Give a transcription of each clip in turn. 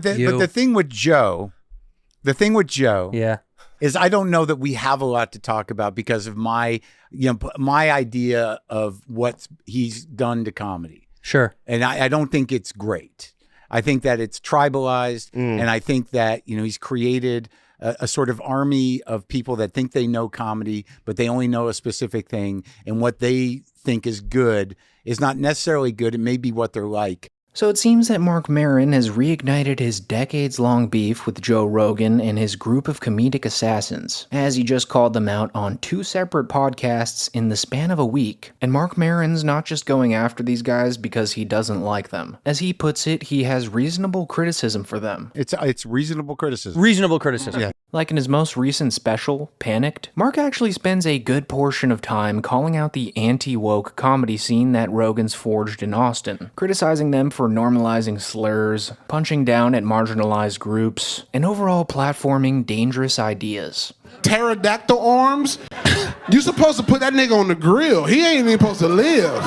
But the thing with Joe, yeah, is I don't know that we have a lot to talk about because of my idea of what he's done to comedy. Sure. And I don't think it's great. I think that it's tribalized, and I think that he's created a sort of army of people that think they know comedy, but they only know a specific thing, and what they think is good is not necessarily good. It may be what they're like. So it seems that Marc Maron has reignited his decades-long beef with Joe Rogan and his group of comedic assassins, as he just called them out on 2 separate podcasts in the span of a week. And Marc Maron's not just going after these guys because he doesn't like them. As he puts it, he has reasonable criticism for them. It's reasonable criticism. Reasonable criticism. Yeah. Like in his most recent special, Panicked, Marc actually spends a good portion of time calling out the anti-woke comedy scene that Rogan's forged in Austin, criticizing them for normalizing slurs, punching down at marginalized groups, and overall platforming dangerous ideas. Pterodactyl arms? You supposed to put that nigga on the grill. He ain't even supposed to live.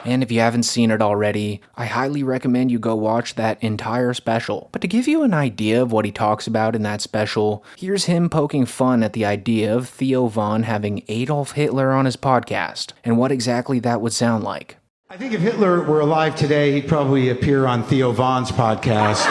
And if you haven't seen it already, I highly recommend you go watch that entire special. But to give you an idea of what he talks about in that special, here's him poking fun at the idea of Theo Von having Adolf Hitler on his podcast, and what exactly that would sound like. I think if Hitler were alive today, he'd probably appear on Theo Von's podcast.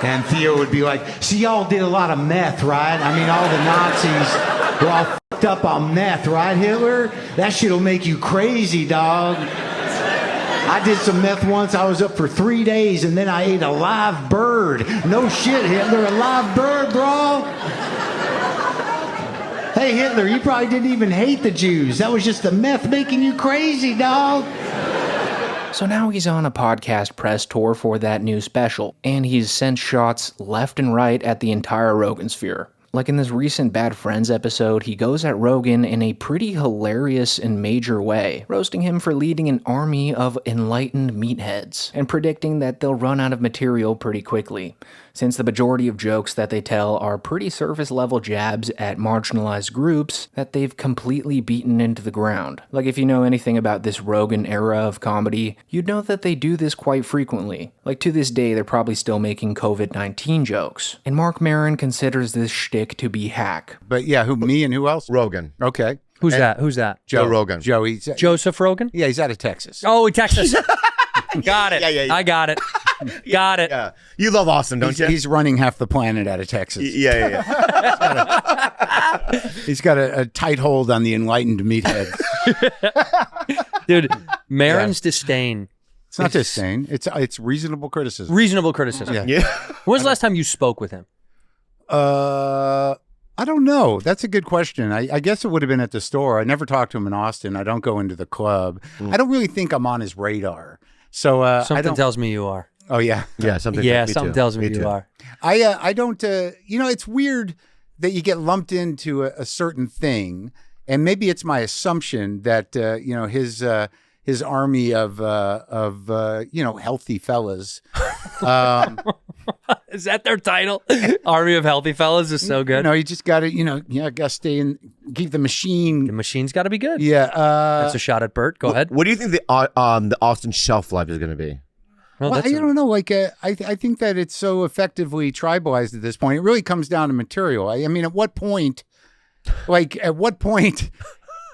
And Theo would be like, see, y'all did a lot of meth, right? I mean, all the Nazis were all fucked up on meth, right, Hitler? That shit'll make you crazy, dog. I did some meth once. I was up for 3 days, and then I ate a live bird. No shit, Hitler, a live bird, bro. Hey, Hitler, you probably didn't even hate the Jews. That was just the meth making you crazy, dog. So now he's on a podcast press tour for that new special, and he's sent shots left and right at the entire Rogansphere. Like in this recent Bad Friends episode, he goes at Rogan in a pretty hilarious and major way, roasting him for leading an army of enlightened meatheads, and predicting that they'll run out of material pretty quickly, since the majority of jokes that they tell are pretty surface-level jabs at marginalized groups that they've completely beaten into the ground. Like if you know anything about this Rogan era of comedy, you'd know that they do this quite frequently. Like to this day, they're probably still making COVID-19 jokes. And Marc Maron considers this shtick to be hack. But yeah, me and who else? Rogan. Okay. Who's that? Joe Rogan. Joseph Rogan? Yeah, he's out of Texas. Oh, Texas. Got it. Yeah. I got it. Got it. Yeah. You love Austin, don't you? He's running half the planet out of Texas. Yeah. He's got a tight hold on the enlightened meatheads. Dude, Maron's disdain. It's not disdain. It's reasonable criticism. Reasonable criticism. Yeah. When was the last time you spoke with him? I don't know. That's a good question. I guess it would have been at the store. I never talked to him in Austin. I don't go into the club. I don't really think I'm on his radar. So something tells me you are. Oh yeah. Yeah, something. Something tells me you are. I don't. It's weird that you get lumped into a certain thing, and maybe it's my assumption that his army of healthy fellas. Is that their title? Army of Healthy Fellas is so good. No, you just got to, got to stay in, keep the machine. The machine's got to be good. Yeah. That's a shot at Bert. Go ahead. What do you think the Austin shelf life is going to be? Well, I don't know. Like, I think that it's so effectively tribalized at this point. It really comes down to material. I mean, at what point,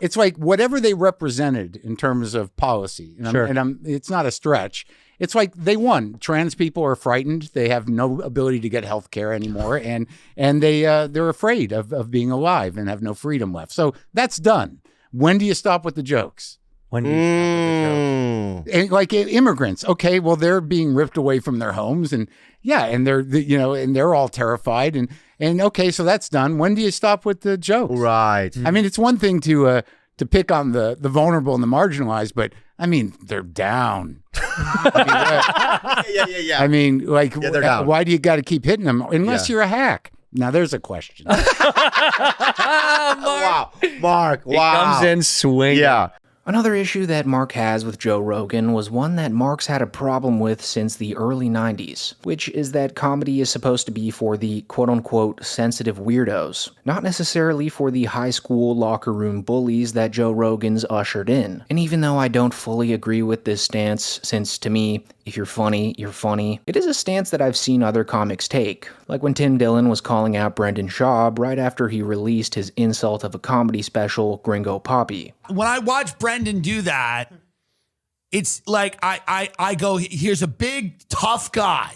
it's like whatever they represented in terms of policy. And it's not a stretch. It's like they won. Trans people are frightened. They have no ability to get health care anymore. And they're afraid of being alive and have no freedom left. So that's done. When do you stop with the jokes? When do you stop with the jokes? And like immigrants. Okay, well, they're being ripped away from their homes. And they're all terrified. And okay, so that's done. When do you stop with the jokes? Right. I mean, it's one thing to pick on the vulnerable and the marginalized, but I mean, they're down. Yeah. I mean, like, they're down. Why do you got to keep hitting them unless you're a hack? Now, there's a question. Wow, Mark. He comes in swinging. Yeah. Another issue that Marc has with Joe Rogan was one that Marc's had a problem with since the early 90s, which is that comedy is supposed to be for the quote-unquote sensitive weirdos, not necessarily for the high school locker room bullies that Joe Rogan's ushered in. And even though I don't fully agree with this stance, since to me, if you're funny, you're funny, it is a stance that I've seen other comics take, like when Tim Dillon was calling out Brendan Schaub right after he released his insult of a comedy special, Gringo Poppy. When I watch Brendan do that, it's like I go, here's a big, tough guy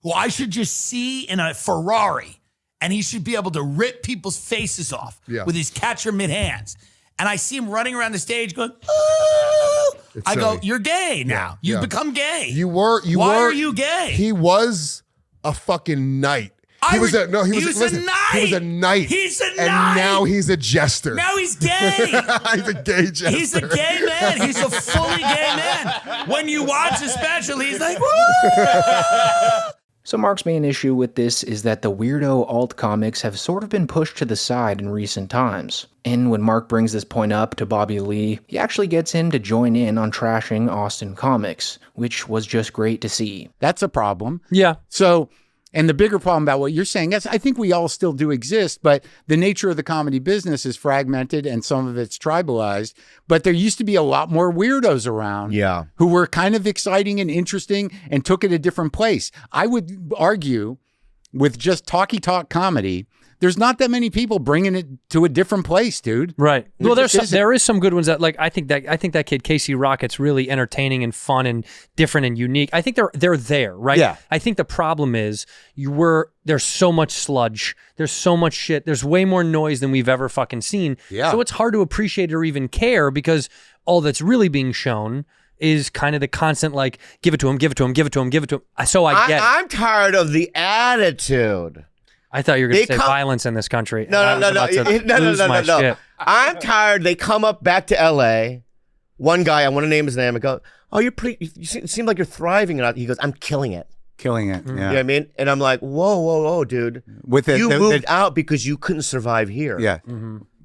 who I should just see in a Ferrari, and he should be able to rip people's faces off with his catcher mid-hands. And I see him running around the stage going, oh. I go, you're gay now. You've become gay. Why are you gay? He was a fucking knight. He was a knight. He's a knight. And now he's a jester. Now he's gay. He's a gay jester. He's a gay man. He's a fully gay man. When you watch the special, he's like, woo! So Marc's main issue with this is that the weirdo alt comics have sort of been pushed to the side in recent times. And when Marc brings this point up to Bobby Lee, he actually gets him to join in on trashing Austin comics, which was just great to see. That's a problem. Yeah. So, and the bigger problem about what you're saying, is I think we all still do exist, but the nature of the comedy business is fragmented and some of it's tribalized. But there used to be a lot more weirdos around who were kind of exciting and interesting and took it a different place. I would argue with just talky talk comedy, there's not that many people bringing it to a different place, dude. Right. Well, there is some good ones that, like, I think that kid Casey Rocket's really entertaining and fun and different and unique. I think they're there, right? Yeah. I think the problem is there's so much sludge, there's so much shit, there's way more noise than we've ever fucking seen. Yeah. So it's hard to appreciate or even care because all that's really being shown is kind of the constant, like, give it to him, give it to him, give it to him, give it to him. So I get it. I'm tired of the attitude. I thought you were going to say violence in this country. No. I'm tired. They come up back to LA. One guy, I want to name his name, and go, oh, you seem like you're thriving. And he goes, I'm killing it. Killing it. You know what I mean? And I'm like, whoa, dude. You moved out because you couldn't survive here. Yeah.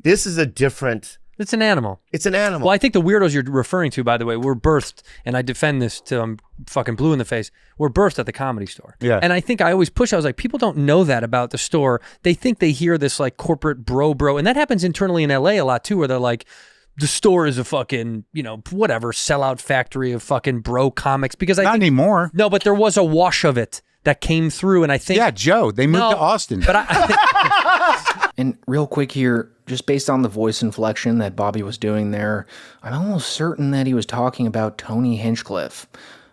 This is a different... It's an animal. It's an animal. Well, I think the weirdos you're referring to, by the way, were birthed, and I defend this till I'm fucking blue in the face, were birthed at the Comedy Store. Yeah. And I think I always push, I was like, people don't know that about the store. They think they hear this like corporate bro, and that happens internally in LA a lot too, where they're like, the store is a fucking, whatever, sellout factory of fucking bro comics. Because Not anymore. No, but there was a wash of it that came through, and I think... Yeah, Joe, they moved to Austin. But And real quick here, just based on the voice inflection that Bobby was doing there, I'm almost certain that he was talking about Tony Hinchcliffe.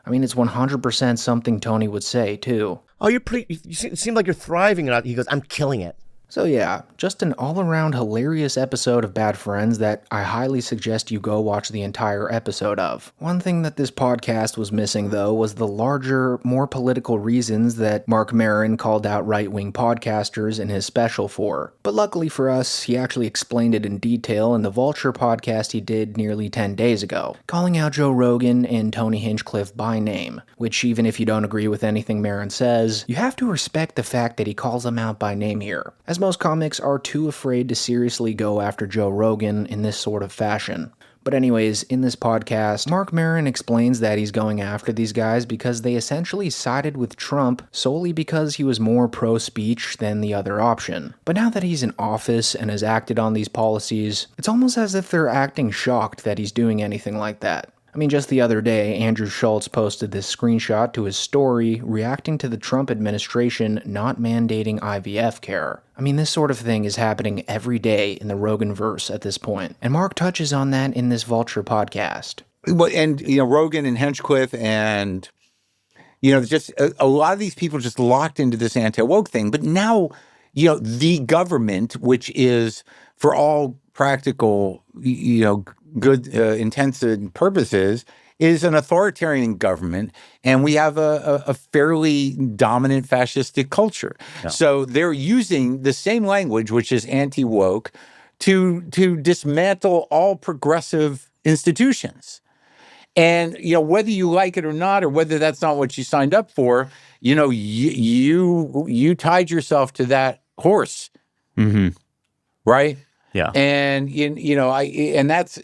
I mean, it's 100% something Tony would say, too. Oh, you seem like you're thriving. And he goes, I'm killing it. So yeah, just an all-around hilarious episode of Bad Friends that I highly suggest you go watch the entire episode of. One thing that this podcast was missing, though, was the larger, more political reasons that Marc Maron called out right-wing podcasters in his special for. But luckily for us, he actually explained it in detail in the Vulture podcast he did nearly 10 days ago, calling out Joe Rogan and Tony Hinchcliffe by name, which even if you don't agree with anything Maron says, you have to respect the fact that he calls them out by name here, as most comics are too afraid to seriously go after Joe Rogan in this sort of fashion. But anyways, in this podcast, Marc Maron explains that he's going after these guys because they essentially sided with Trump solely because he was more pro-speech than the other option. But now that he's in office and has acted on these policies, it's almost as if they're acting shocked that he's doing anything like that. I mean, just the other day, Andrew Schultz posted this screenshot to his story reacting to the Trump administration not mandating IVF care. I mean, this sort of thing is happening every day in the Roganverse at this point, and Marc touches on that in this Vulture podcast. Well, and, Rogan and Hinchcliffe and, just a lot of these people just locked into this anti-woke thing. But now, the government, which is for all practical, good intents and purposes, is an authoritarian government, and we have a fairly dominant fascistic culture. Yeah. So they're using the same language, which is anti-woke, to dismantle all progressive institutions. And, whether you like it or not, or whether that's not what you signed up for, you tied yourself to that horse, right? Yeah. And it's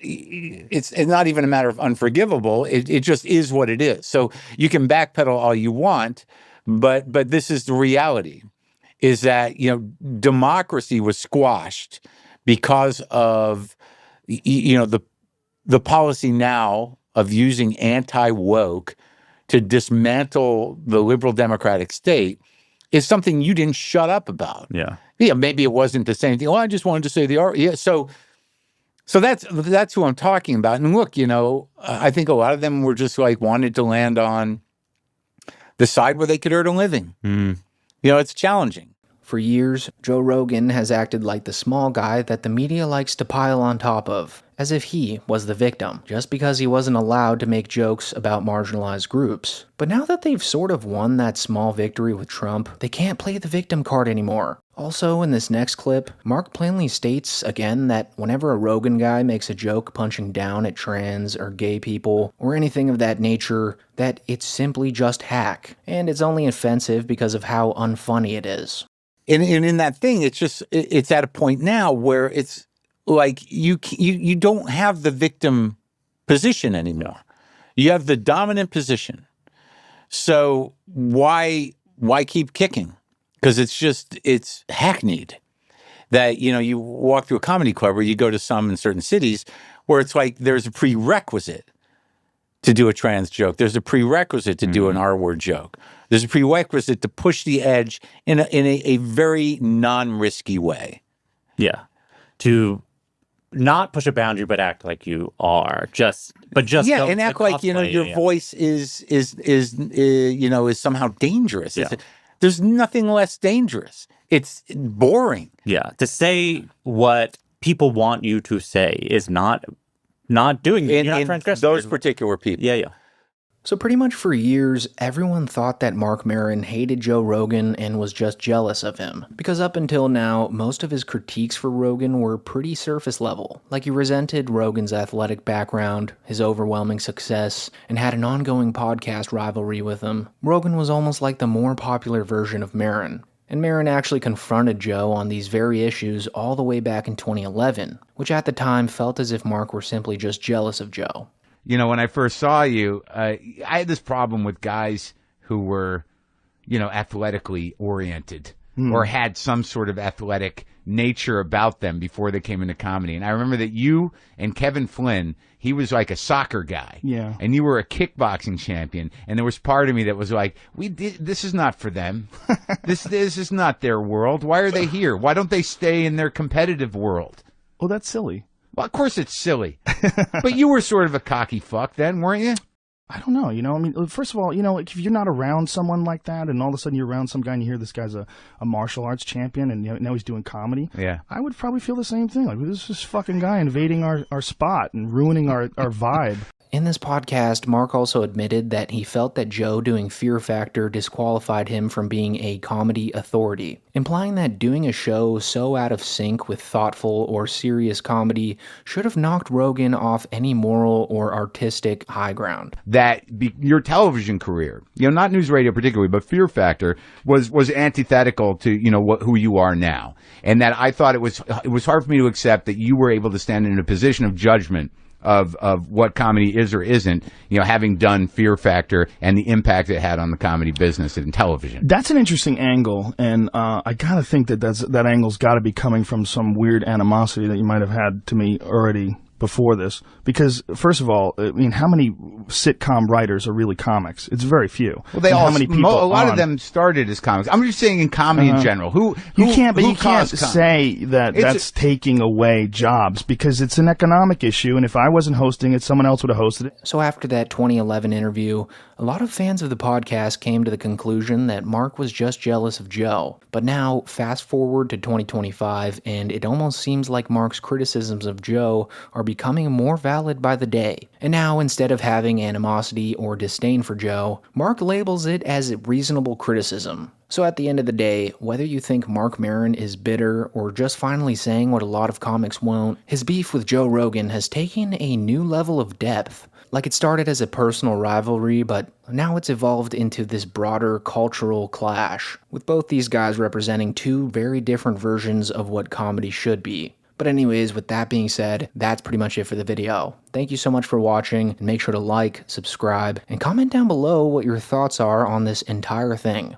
not even a matter of unforgivable. It just is what it is. So you can backpedal all you want, but this is the reality, is that, democracy was squashed because of, the policy now of using anti-woke to dismantle the liberal democratic state is something you didn't shut up about. Yeah. Yeah, maybe it wasn't the same thing. Well, I just wanted to say the art. Yeah, so that's who I'm talking about. And look, I think a lot of them were just like wanted to land on the side where they could earn a living. It's challenging. For years, Joe Rogan has acted like the small guy that the media likes to pile on top of, as if he was the victim, just because he wasn't allowed to make jokes about marginalized groups. But now that they've sort of won that small victory with Trump, they can't play the victim card anymore. Also, in this next clip, Marc plainly states again that whenever a Rogan guy makes a joke punching down at trans or gay people, or anything of that nature, that it's simply just hack, and it's only offensive because of how unfunny it is. And in that thing, it's at a point now where it's like you don't have the victim position anymore. You have the dominant position. So why keep kicking? Because it's hackneyed. That, you walk through a comedy club, or you go to some in certain cities where it's like there's a prerequisite to do a trans joke. There's a prerequisite to do an R-word joke. There's a prerequisite to push the edge in a very non-risky way. Yeah. To not push a boundary, but act like you are. And act like your voice is somehow dangerous. Yeah. There's nothing less dangerous. It's boring. Yeah. To say what people want you to say is not doing it. You're not transgressing. Those particular people. Yeah. So pretty much for years, everyone thought that Marc Maron hated Joe Rogan and was just jealous of him. Because up until now, most of his critiques for Rogan were pretty surface level. Like he resented Rogan's athletic background, his overwhelming success, and had an ongoing podcast rivalry with him. Rogan was almost like the more popular version of Maron. And Maron actually confronted Joe on these very issues all the way back in 2011, which at the time felt as if Marc were simply just jealous of Joe. When I first saw you, I had this problem with guys who were, athletically oriented or had some sort of athletic nature about them before they came into comedy. And I remember that you and Kevin Flynn, he was like a soccer guy. Yeah. And you were a kickboxing champion. And there was part of me that was like, this is not for them. This is not their world. Why are they here? Why don't they stay in their competitive world? Oh, that's silly. Well, of course it's silly. But you were sort of a cocky fuck then, weren't you? I don't know. First of all, if you're not around someone like that and all of a sudden you're around some guy and you hear this guy's a martial arts champion and now he's doing comedy, yeah, I would probably feel the same thing. Like, this is this fucking guy invading our spot and ruining our vibe. In this podcast, Marc also admitted that he felt that Joe doing Fear Factor disqualified him from being a comedy authority, implying that doing a show so out of sync with thoughtful or serious comedy should have knocked Rogan off any moral or artistic high ground. That your television career, not news radio particularly, but Fear Factor was antithetical to, who you are now. And that I thought it was hard for me to accept that you were able to stand in a position of judgment of what comedy is or isn't, having done Fear Factor and the impact it had on the comedy business and television. That's an interesting angle, and I gotta think that angle's got to be coming from some weird animosity that you might have had to me already before this. Because, first of all, how many sitcom writers are really comics? It's very few. Well, they all. How many people? A lot of them started as comics. I'm just saying in comedy in general. You can't say that that's taking away jobs because it's an economic issue. And if I wasn't hosting it, someone else would have hosted it. So after that 2011 interview, a lot of fans of the podcast came to the conclusion that Marc was just jealous of Joe. But now, fast forward to 2025, and it almost seems like Marc's criticisms of Joe are becoming more valid by the day. And now, instead of having animosity or disdain for Joe, Marc labels it as reasonable criticism. So at the end of the day, whether you think Marc Maron is bitter or just finally saying what a lot of comics won't, his beef with Joe Rogan has taken a new level of depth. Like it started as a personal rivalry, but now it's evolved into this broader cultural clash, with both these guys representing two very different versions of what comedy should be. But anyways, with that being said, that's pretty much it for the video. Thank you so much for watching, and make sure to like, subscribe, and comment down below what your thoughts are on this entire thing.